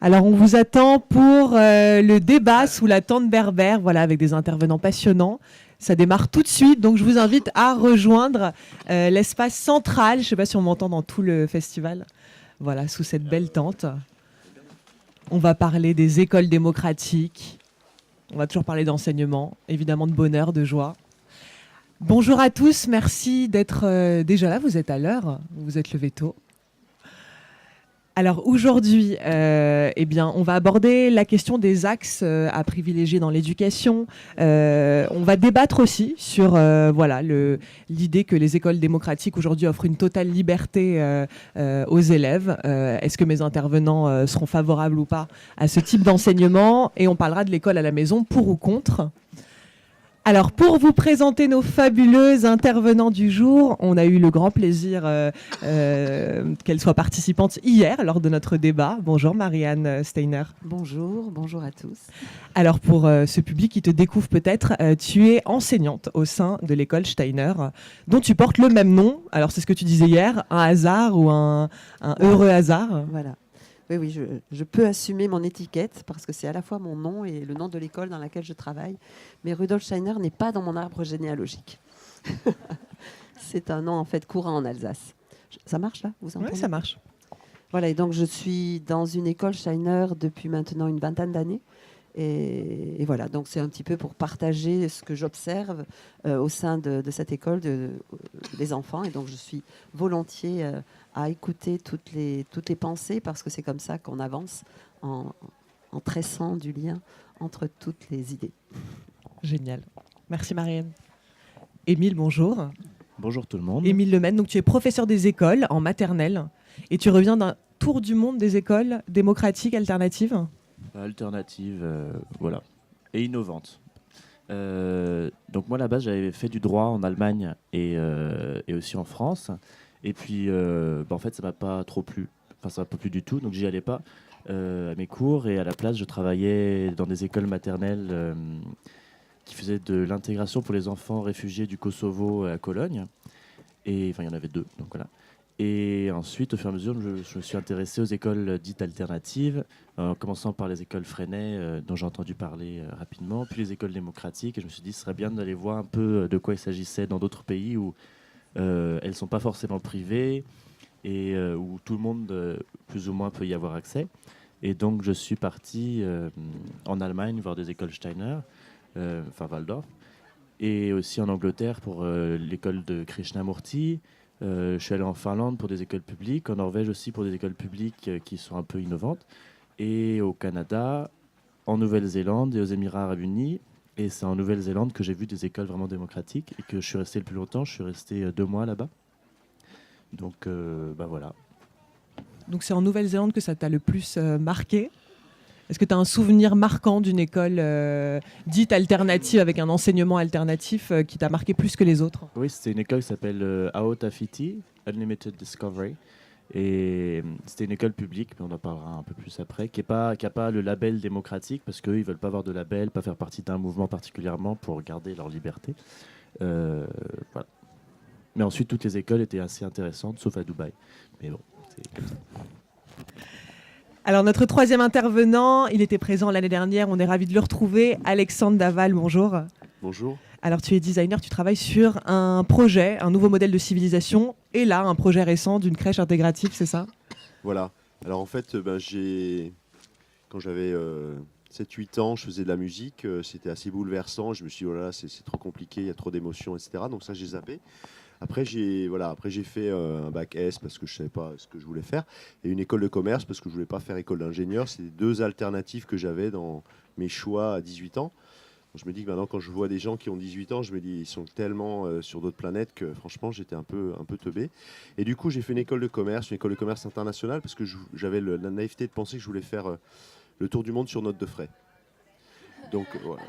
Alors, on vous attend pour le débat sous la tente berbère, voilà, avec des intervenants passionnants. Ça démarre tout de suite, donc je vous invite à rejoindre l'espace central. Je ne sais pas si on m'entend dans tout le festival. Voilà, sous cette belle tente. On va parler des écoles démocratiques. On va toujours parler d'enseignement, évidemment de bonheur, de joie. Bonjour à tous, merci d'être déjà là. Vous êtes à l'heure, vous êtes levé tôt. Alors aujourd'hui, eh bien, on va aborder la question des axes à privilégier dans l'éducation. On va débattre aussi sur voilà, l'idée que les écoles démocratiques aujourd'hui offrent une totale liberté aux élèves. Est-ce que mes intervenants seront favorables ou pas à ce type d'enseignement? Et on parlera de l'école à la maison, pour ou contre. Alors, pour vous présenter nos fabuleux intervenants du jour, on a eu le grand plaisir qu'elles soient participantes hier lors de notre débat. Bonjour Marianne Steiner. Bonjour, bonjour à tous. Alors, pour ce public qui te découvre peut-être, tu es enseignante au sein de l'école Steiner, dont tu portes le même nom. Alors, c'est ce que tu disais hier, un hasard ou un heureux hasard? Voilà. Oui, je peux assumer mon étiquette parce que c'est à la fois mon nom et le nom de l'école dans laquelle je travaille. Mais Rudolf Steiner n'est pas dans mon arbre généalogique. C'est un nom en fait courant en Alsace. Ça marche là? Vous entendez? Oui, ça marche. Voilà, et donc je suis dans une école Steiner depuis maintenant une vingtaine d'années. Et voilà, donc c'est un petit peu pour partager ce que j'observe au sein de cette école des enfants. Et donc je suis volontiers à écouter toutes les pensées parce que c'est comme ça qu'on avance en tressant du lien entre toutes les idées. Génial. Merci Marianne. Émile, bonjour. Bonjour tout le monde. Émile Lemaine, donc tu es professeur des écoles en maternelle et tu reviens d'un tour du monde des écoles démocratiques alternatives. Alternative, voilà, et innovante. Donc moi, à la base, j'avais fait du droit en Allemagne et aussi en France. Et puis, en fait, ça m'a pas trop plu. Enfin, ça m'a pas plu du tout, donc j'y allais pas à mes cours. Et à la place, je travaillais dans des écoles maternelles qui faisaient de l'intégration pour les enfants réfugiés du Kosovo à Cologne. Et enfin, il y en avait deux, donc voilà. Et ensuite, au fur et à mesure, je me suis intéressé aux écoles dites alternatives, en commençant par les écoles Freinet, dont j'ai entendu parler rapidement, puis les écoles démocratiques. Et je me suis dit, ce serait bien d'aller voir un peu de quoi il s'agissait dans d'autres pays où elles ne sont pas forcément privées et où tout le monde, plus ou moins, peut y avoir accès. Et donc, je suis parti en Allemagne voir des écoles Steiner, enfin Waldorf, et aussi en Angleterre pour l'école de Krishnamurti. Je suis allé en Finlande pour des écoles publiques, en Norvège aussi pour des écoles publiques qui sont un peu innovantes, et au Canada, en Nouvelle-Zélande et aux Émirats arabes unis. Et c'est en Nouvelle-Zélande que j'ai vu des écoles vraiment démocratiques et que je suis resté le plus longtemps. Je suis resté 2 mois là-bas. Donc voilà. Donc c'est en Nouvelle-Zélande que ça t'a le plus marqué. Est-ce que tu as un souvenir marquant d'une école dite alternative avec un enseignement alternatif qui t'a marqué plus que les autres? Oui, c'était une école qui s'appelle Aotafiti, Unlimited Discovery. Et c'était une école publique, mais on en parlera un peu plus après, qui a pas le label démocratique, parce qu'eux, ils ne veulent pas avoir de label, pas faire partie d'un mouvement particulièrement pour garder leur liberté. Voilà. Mais ensuite, toutes les écoles étaient assez intéressantes, sauf à Dubaï. Mais bon, c'est comme ça. Alors notre troisième intervenant, il était présent l'année dernière, on est ravis de le retrouver. Alexandre Daval, bonjour. Bonjour. Alors tu es designer, tu travailles sur un projet, un nouveau modèle de civilisation, et là un projet récent d'une crèche intégrative, c'est ça? Voilà. Alors en fait, quand j'avais 7-8 ans, je faisais de la musique, c'était assez bouleversant, je me suis dit, oh là là, c'est trop compliqué, il y a trop d'émotions, etc. Donc ça, j'ai zappé. Après, j'ai fait un bac S parce que je ne savais pas ce que je voulais faire, et une école de commerce parce que je ne voulais pas faire école d'ingénieur. C'est les deux alternatives que j'avais dans mes choix à 18 ans. Je me dis que maintenant, quand je vois des gens qui ont 18 ans, je me dis ils sont tellement sur d'autres planètes que franchement, j'étais un peu teubé. Et du coup, j'ai fait une école de commerce internationale, parce que j'avais la naïveté de penser que je voulais faire le tour du monde sur note de frais. Donc, voilà.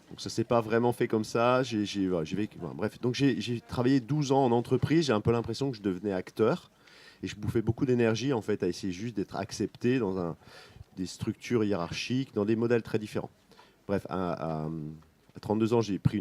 Donc ça s'est pas vraiment fait comme ça. Bref, donc j'ai travaillé 12 ans en entreprise. J'ai un peu l'impression que je devenais acteur. Et je bouffais beaucoup d'énergie en fait à essayer juste d'être accepté dans des structures hiérarchiques, dans des modèles très différents. Bref, à 32 ans, j'ai pris